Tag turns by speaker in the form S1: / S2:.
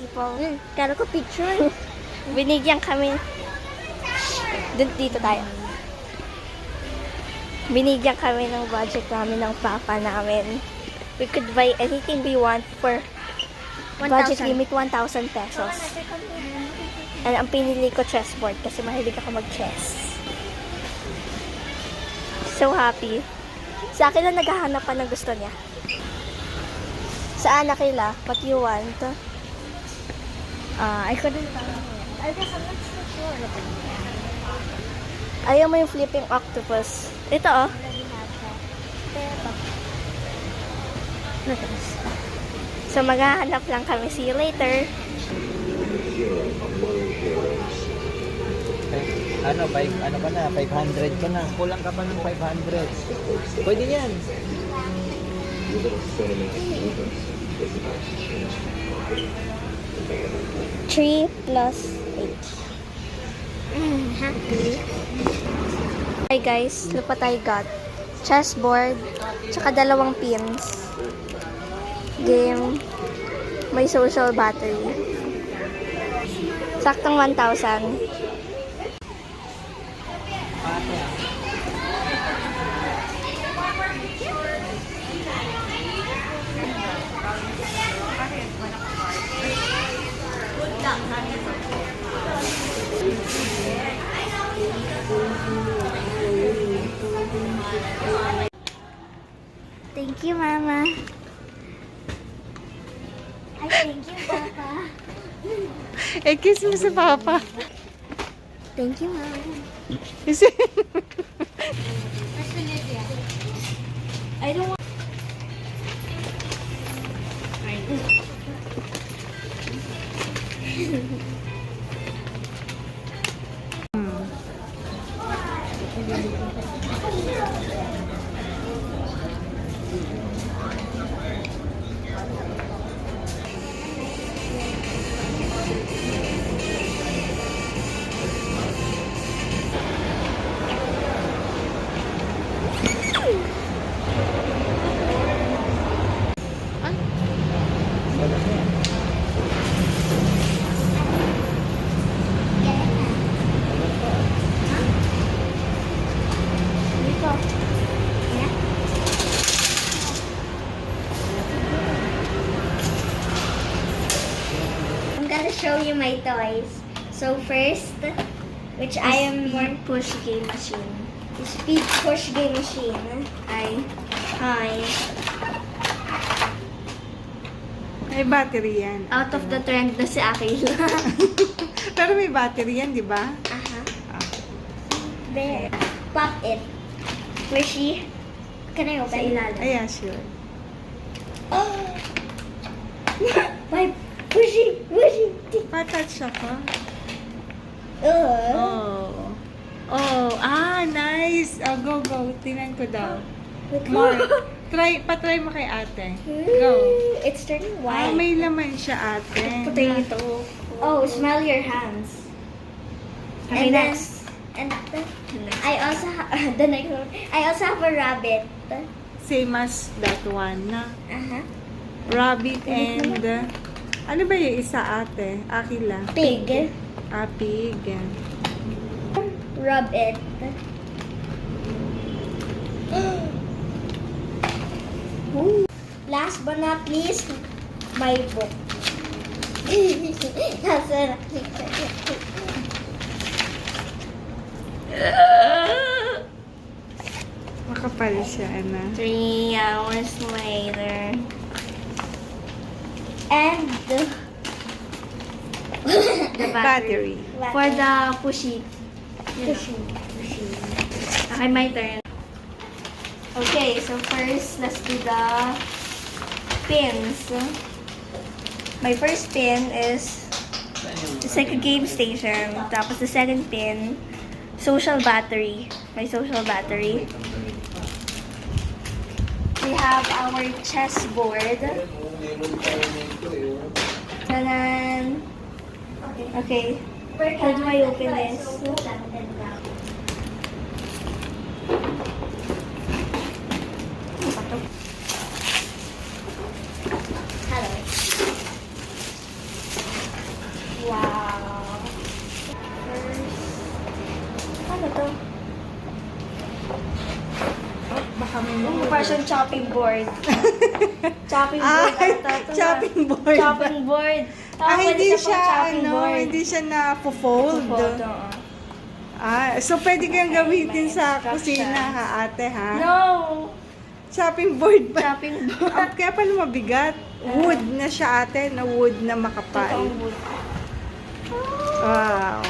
S1: people. Kala ko picture. Binigyan kami. Dito tayo. Binigyan kami ng budget namin ng papa namin. We could buy anything we want for
S2: 1,000.
S1: budget limit 1,000 pesos. And ang pinili ko chessboard kasi mahilig ako mag-chess. So happy. Sa akin lang naghahanap pa ng gusto niya. Saan Akila? What you want?
S2: I couldn't find it. I guess I'm not so sure.
S1: Ayaw mo yung flipping octopus. Ito oh.
S2: Already have that. Pero, look at this.
S1: So maghahanap lang kami. See you later.
S3: Ano ka na, 500 ka na. Kulang ka pa ng 500. Pwede yan.
S1: 3 plus 8.
S2: Happy.
S1: Hi guys, lupa tayo got. Chessboard, tsaka 2 pins. Game, may social battery. Saktong 1,000.
S2: Thank you, Mama. I thank you, Papa.
S4: Kiss mo si Papa.
S2: Thank you, Mama.
S1: I don't want...
S2: I'm gonna show you my toys. So first, which I am more
S1: push game machine.
S2: speed push game machine. Hi.
S4: May battery yan.
S1: Out of the trend na si Akila.
S4: Pero may battery yan, di ba?
S2: Uh-huh. There. Pop it. Squishy. Can I
S1: Sa
S2: open?
S1: ilalim.
S4: Ayan, sure.
S2: Oh! My pushy.
S4: Patouch ako.
S2: Uh.
S4: Oh, nice. Oh, go. Tingnan ko daw. More. Patry mo kay ate. Go.
S2: It's turning
S4: Ah,
S2: white.
S4: may laman siya, ate.
S1: Potato.
S2: Oh, smell your hands.
S1: Okay,
S2: And then-
S1: next.
S2: And I also the next one. I also have a rabbit.
S4: Same as that one, na.
S2: Uh-huh.
S4: Rabbit and... ano ba yung isa, ate? Akila.
S2: Pig.
S4: Pig.
S2: Rub it. Ooh. Last but not least, my book. That's it.
S4: Makapal siya, ano.
S1: 3 hours later.
S2: And
S1: The
S4: Battery.
S1: For the pushy. Okay, my turn. Okay, so first, let's do the pins. My first pin is it's like a game station. Tapos the second pin, social battery. My social battery. We have our chessboard. And then, okay, how do I open this?
S2: Hello.
S1: Para siyang chopping board. Chopping board.
S4: Ay,
S1: ito.
S4: chopping board.
S1: Chopping board.
S4: Ah,
S1: Pwede
S4: hindi
S1: pang
S4: siya,
S1: chopping board.
S4: hindi siya na-fold.
S1: Fold, oo.
S4: Ah, so pwede kang gamitin
S1: may
S4: sa
S1: instructions.
S4: kusina ha, ate ha?
S1: No!
S4: Chopping board pa.
S1: Chopping board.
S4: Kaya pala mabigat. Wood na siya ate, na wood na makapal.
S1: Totoong wood.
S4: Wow.